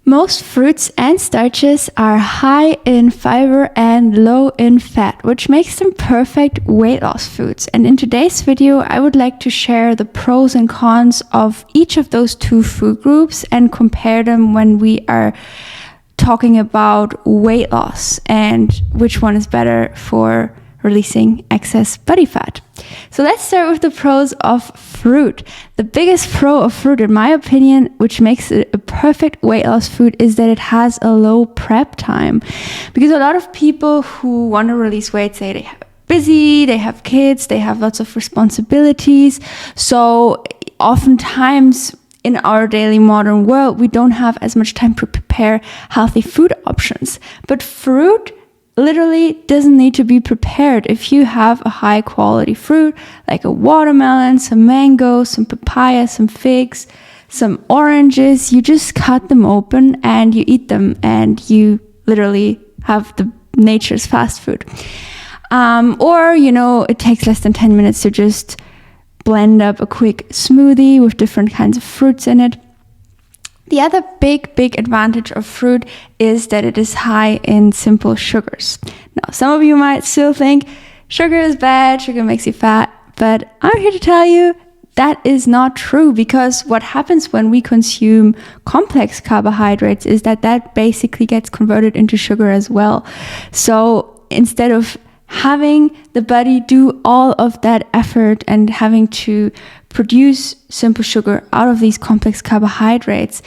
Most fruits and starches are high in fiber and low in fat, which makes them perfect weight loss foods. And in today's video, I would like to share the pros and cons of each of those two food groups and compare them when we are talking about weight loss and which one is better for releasing excess body fat. So let's start with the pros of fruit. The biggest pro of fruit, in my opinion, which makes it a perfect weight loss food, is that it has a low prep time. Because a lot of people who want to release weight say they have busy, they have kids, they have lots of responsibilities. So oftentimes in our daily modern world, we don't have as much time to prepare healthy food options. But fruit literally doesn't need to be prepared. If you have a high quality fruit like a watermelon, some mango, some papaya, some figs, some oranges, you just cut them open and you eat them, and you literally have the nature's fast food. Or it takes less than 10 minutes to just blend up a quick smoothie with different kinds of fruits in it. The other big advantage of fruit is that it is high in simple sugars. Now, some of you might still think sugar is bad, sugar makes you fat, but I'm here to tell you that is not true, because what happens when we consume complex carbohydrates is that basically gets converted into sugar as well. So instead of having the body do all of that effort and having to produce simple sugar out of these complex carbohydrates,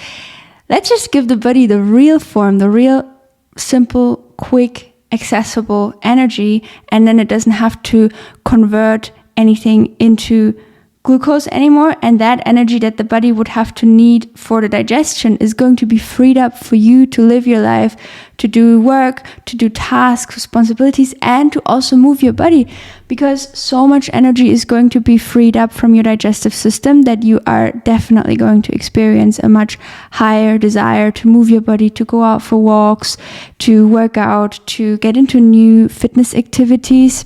let's just give the body the real form, the real simple, quick, accessible energy, and then it doesn't have to convert anything into glucose anymore, and that energy that the body would have to need for the digestion is going to be freed up for you to live your life, to do work, to do tasks, responsibilities, and to also move your body, because so much energy is going to be freed up from your digestive system that you are definitely going to experience a much higher desire to move your body, to go out for walks, to work out, to get into new fitness activities.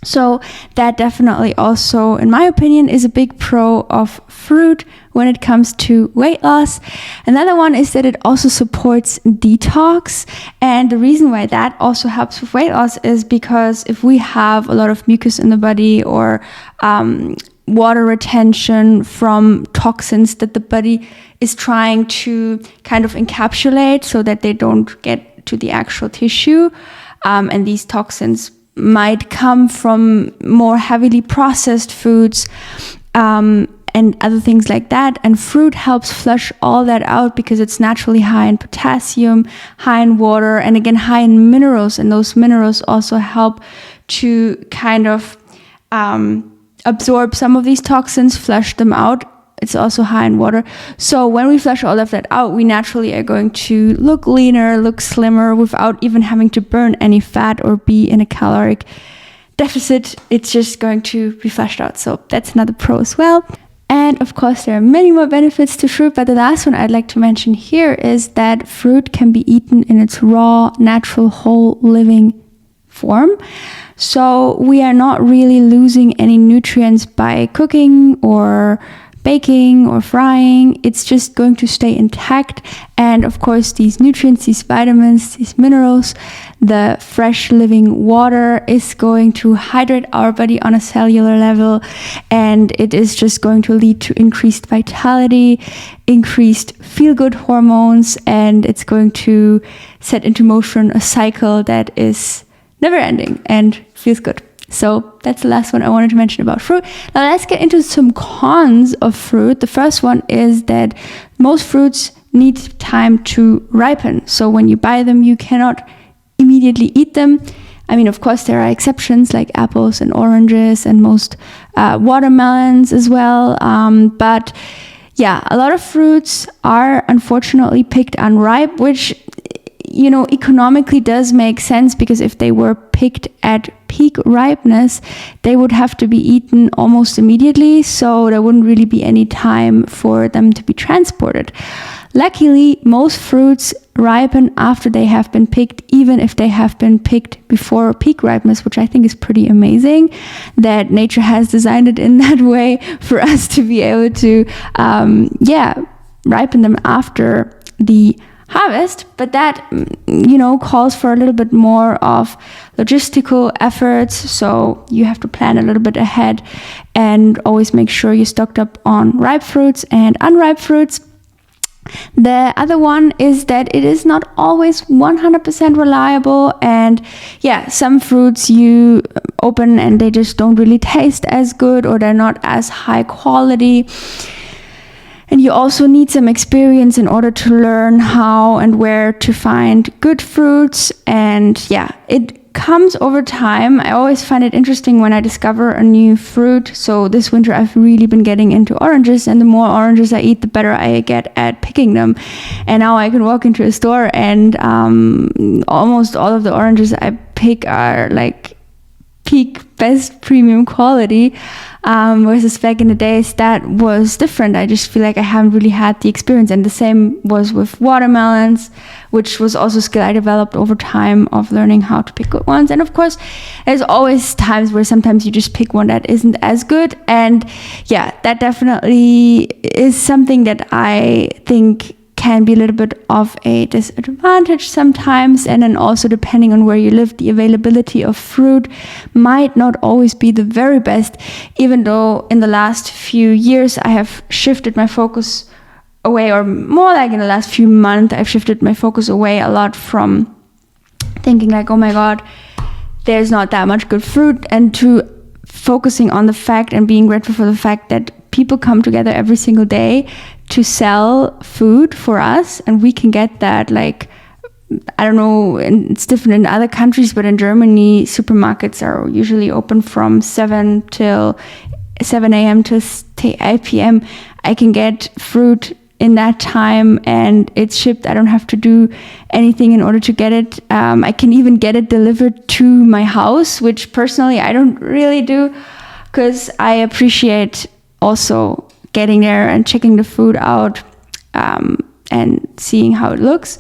So that definitely also, in my opinion, is a big pro of fruit when it comes to weight loss. Another one is that it also supports detox. And the reason why that also helps with weight loss is because if we have a lot of mucus in the body or water retention from toxins that the body is trying to kind of encapsulate so that they don't get to the actual tissue, and these toxins might come from more heavily processed foods and other things like that. And fruit helps flush all that out because it's naturally high in potassium, high in water, and again, high in minerals. And those minerals also help to kind of absorb some of these toxins, flush them out. It's also high in water. So when we flush all of that out, we naturally are going to look leaner, look slimmer without even having to burn any fat or be in a caloric deficit. It's just going to be flushed out. So that's another pro as well. And of course, there are many more benefits to fruit, but the last one I'd like to mention here is that fruit can be eaten in its raw, natural, whole, living form. So we are not really losing any nutrients by cooking or baking or frying. It's just going to stay intact. And of course, these nutrients, these vitamins, these minerals, the fresh living water is going to hydrate our body on a cellular level, and it is just going to lead to increased vitality, increased feel-good hormones, and it's going to set into motion a cycle that is never ending and feels good. So that's the last one I wanted to mention about fruit. Now let's get into some cons of fruit. The first one is that most fruits need time to ripen. So when you buy them, you cannot immediately eat them. I mean, of course, there are exceptions like apples and oranges and most watermelons as well. But yeah, a lot of fruits are unfortunately picked unripe, which economically does make sense, because if they were picked at peak ripeness, they would have to be eaten almost immediately, so there wouldn't really be any time for them to be transported. Luckily, most fruits ripen after they have been picked, even if they have been picked before peak ripeness, which I think is pretty amazing that nature has designed it in that way for us to be able to ripen them after the harvest, but that, calls for a little bit more of logistical efforts. So you have to plan a little bit ahead and always make sure you're stocked up on ripe fruits and unripe fruits. The other one is that it is not always 100% reliable, and some fruits you open and they just don't really taste as good, or they're not as high quality. And you also need some experience in order to learn how and where to find good fruits. And it comes over time. I always find it interesting when I discover a new fruit. So this winter I've really been getting into oranges, and the more oranges I eat, the better I get at picking them. And now I can walk into a store and almost all of the oranges I pick are like peak best premium quality, versus back in the days that was different. I just feel like I haven't really had the experience. And the same was with watermelons, which was also a skill I developed over time of learning how to pick good ones. And of course, there's always times where sometimes you just pick one that isn't as good. And that definitely is something that I think can be a little bit of a disadvantage sometimes. And then also, depending on where you live, the availability of fruit might not always be the very best, even though in the last few years I have shifted my focus away, or more like in the last few months I've shifted my focus away a lot from thinking like, oh my god, there's not that much good fruit, and to focusing on the fact and being grateful for the fact that people come together every single day to sell food for us, and we can get that. Like, I don't know, it's different in other countries, but in Germany, supermarkets are usually open from 7 a.m. to 8 p.m. I can get fruit in that time and it's shipped. I don't have to do anything in order to get it. I can even get it delivered to my house, which personally I don't really do, because I appreciate also getting there and checking the food out and seeing how it looks.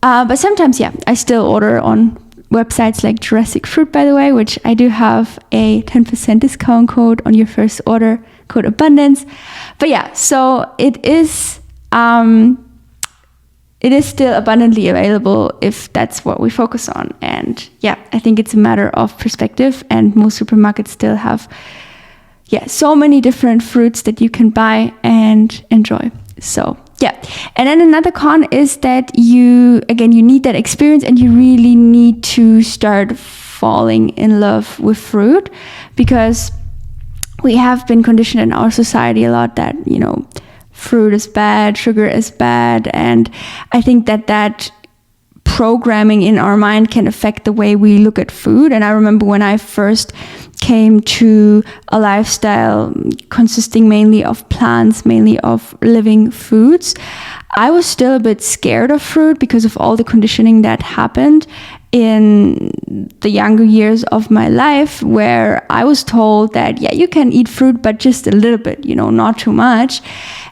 But sometimes, I still order on websites like Jurassic Fruit, by the way, which I do have a 10% discount code on your first order, code abundance. But so it is still abundantly available if that's what we focus on. And I think it's a matter of perspective, and most supermarkets still have so many different fruits that you can buy and enjoy. So and then another con is that you need that experience, and you really need to start falling in love with fruit, because we have been conditioned in our society a lot that fruit is bad, sugar is bad, and I think that programming in our mind can affect the way we look at food. And I remember when I first came to a lifestyle consisting mainly of plants, mainly of living foods, I was still a bit scared of fruit because of all the conditioning that happened in the younger years of my life, where I was told that you can eat fruit, but just a little bit, not too much.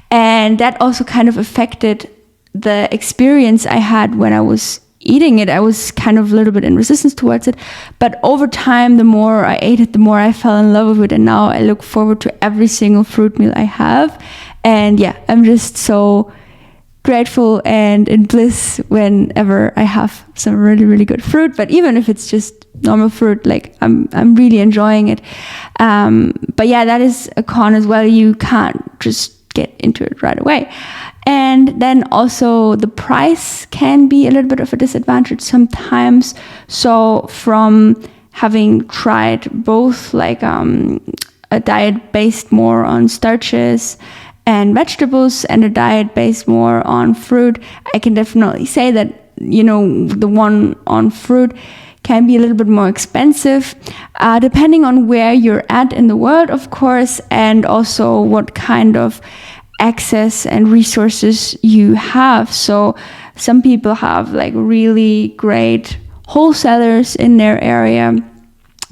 And that also kind of affected the experience I had when I was eating it. I was kind of a little bit in resistance towards it, but over time, the more I ate it, the more I fell in love with it, and now I look forward to every single fruit meal I have. And I'm just so grateful and in bliss whenever I have some really, really good fruit. But even if it's just normal fruit, like I'm really enjoying it. But that is a con as well. You can't just get into it right away. And then also the price can be a little bit of a disadvantage sometimes. So from having tried both like a diet based more on starches and vegetables, and a diet based more on fruit, I can definitely say that, the one on fruit can be a little bit more expensive, depending on where you're at in the world, of course, and also what kind of access and resources you have. So some people have like really great wholesalers in their area,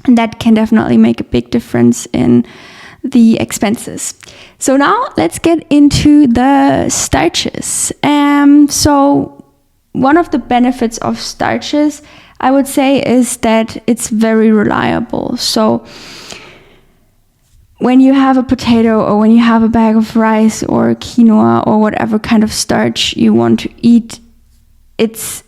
and that can definitely make a big difference in the expenses. So now let's get into the starches. So one of the benefits of starches, I would say, is that it's very reliable. So when you have a potato, or when you have a bag of rice or quinoa or whatever kind of starch you want to eat, it's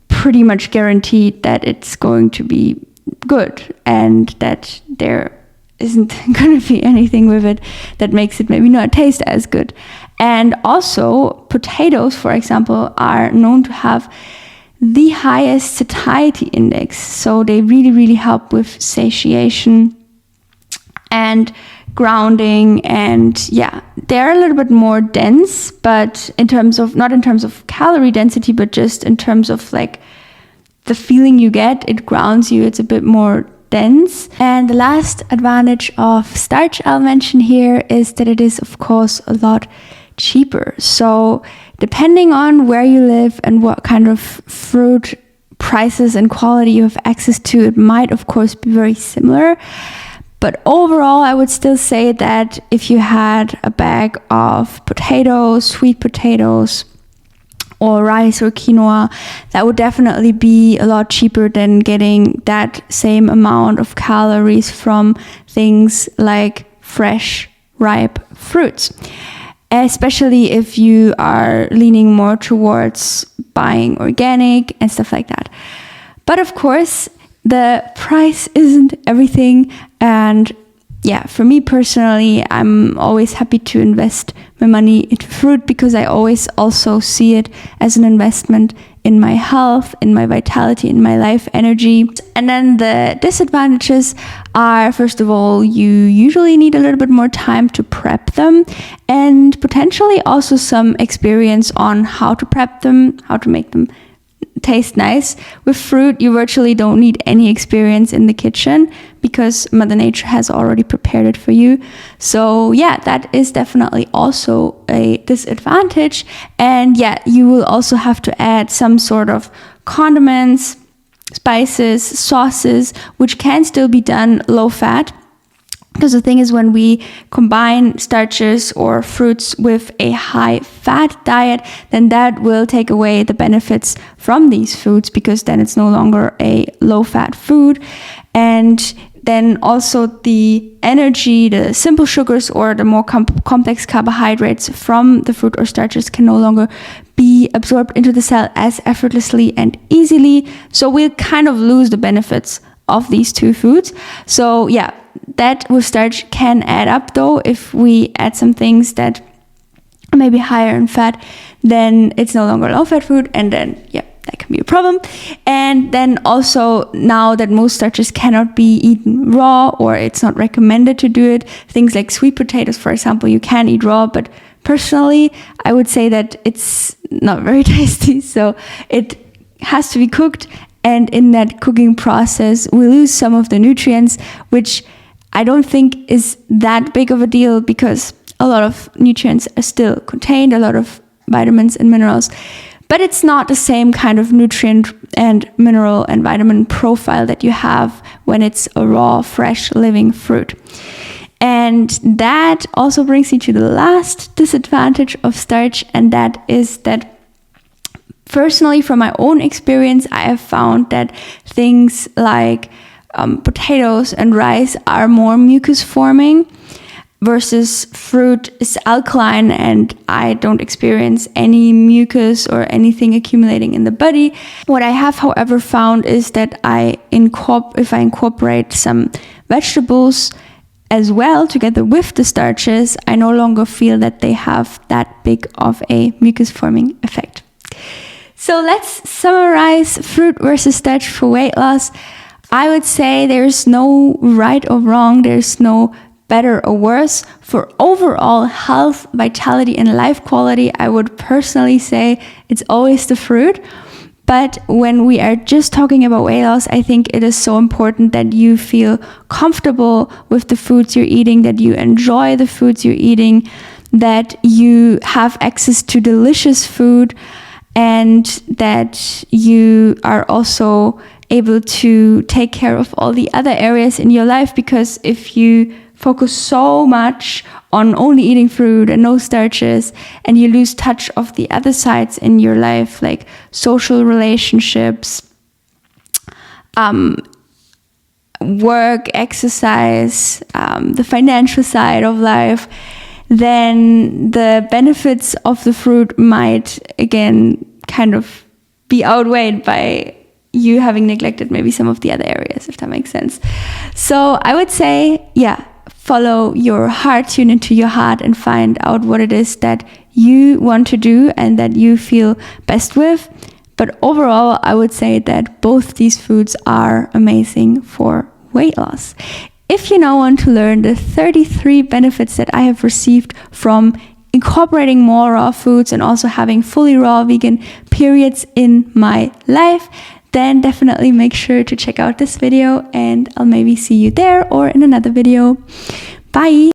pretty much guaranteed that it's going to be good and that there isn't going to be anything with it that makes it maybe not taste as good. And also potatoes, for example, are known to have the highest satiety index. So they really, really help with satiation and grounding, and yeah, they're a little bit more dense, but in terms of, not in terms of calorie density, but just in terms of like the feeling you get, it grounds you, it's a bit more dense. And the last advantage of starch I'll mention here is that it is, of course, a lot cheaper. So depending on where you live and what kind of fruit prices and quality you have access to, it might, of course, be very similar. But overall, I would still say that if you had a bag of potatoes, sweet potatoes, or rice or quinoa, that would definitely be a lot cheaper than getting that same amount of calories from things like fresh, ripe fruits. Especially if you are leaning more towards buying organic and stuff like that. But of course, the price isn't everything, and yeah, for me personally, I'm always happy to invest my money into fruit because I always also see it as an investment in my health, in my vitality, in my life energy. And then the disadvantages are, first of all, you usually need a little bit more time to prep them, and potentially also some experience on how to prep them, how to make them taste nice. With fruit, you virtually don't need any experience in the kitchen because Mother Nature has already prepared it for you. So yeah, that is definitely also a disadvantage. And yeah, you will also have to add some sort of condiments, spices, sauces, which can still be done low fat. Because the thing is, when we combine starches or fruits with a high fat diet, then that will take away the benefits from these foods, because then it's no longer a low fat food. And then also the energy, the simple sugars or the more complex carbohydrates from the fruit or starches can no longer be absorbed into the cell as effortlessly and easily. So we'll kind of lose the benefits of these two foods. So yeah, that with starch can add up though. If we add some things that are maybe higher in fat, then it's no longer low fat food, and then yeah, that can be a problem. And then also, now that most starches cannot be eaten raw, or it's not recommended to do it, things like sweet potatoes, for example, you can eat raw, but personally I would say that it's not very tasty, so it has to be cooked. And in that cooking process, we lose some of the nutrients, which I don't think is that big of a deal, because a lot of nutrients are still contained, a lot of vitamins and minerals. But it's not the same kind of nutrient and mineral and vitamin profile that you have when it's a raw, fresh, living fruit. And that also brings me to the last disadvantage of starch, and that is that personally, from my own experience, I have found that things like potatoes and rice are more mucus forming, versus fruit is alkaline, and I don't experience any mucus or anything accumulating in the body. What I have, however, found is that if I incorporate some vegetables as well together with the starches, I no longer feel that they have that big of a mucus forming effect. So let's summarize fruit versus starch for weight loss. I would say there's no right or wrong, there's no better or worse. For overall health, vitality, and life quality, I would personally say it's always the fruit. But when we are just talking about weight loss, I think it is so important that you feel comfortable with the foods you're eating, that you enjoy the foods you're eating, that you have access to delicious food, and that you are also able to take care of all the other areas in your life. Because if you focus so much on only eating fruit and no starches, and you lose touch of the other sides in your life, like social relationships, work, exercise, the financial side of life, then the benefits of the fruit might again kind of be outweighed by you having neglected maybe some of the other areas, if that makes sense. So I would say, yeah, follow your heart, tune into your heart, and find out what it is that you want to do and that you feel best with. But overall, I would say that both these foods are amazing for weight loss. If you now want to learn the 33 benefits that I have received from incorporating more raw foods and also having fully raw vegan periods in my life, then definitely make sure to check out this video, and I'll maybe see you there or in another video. Bye!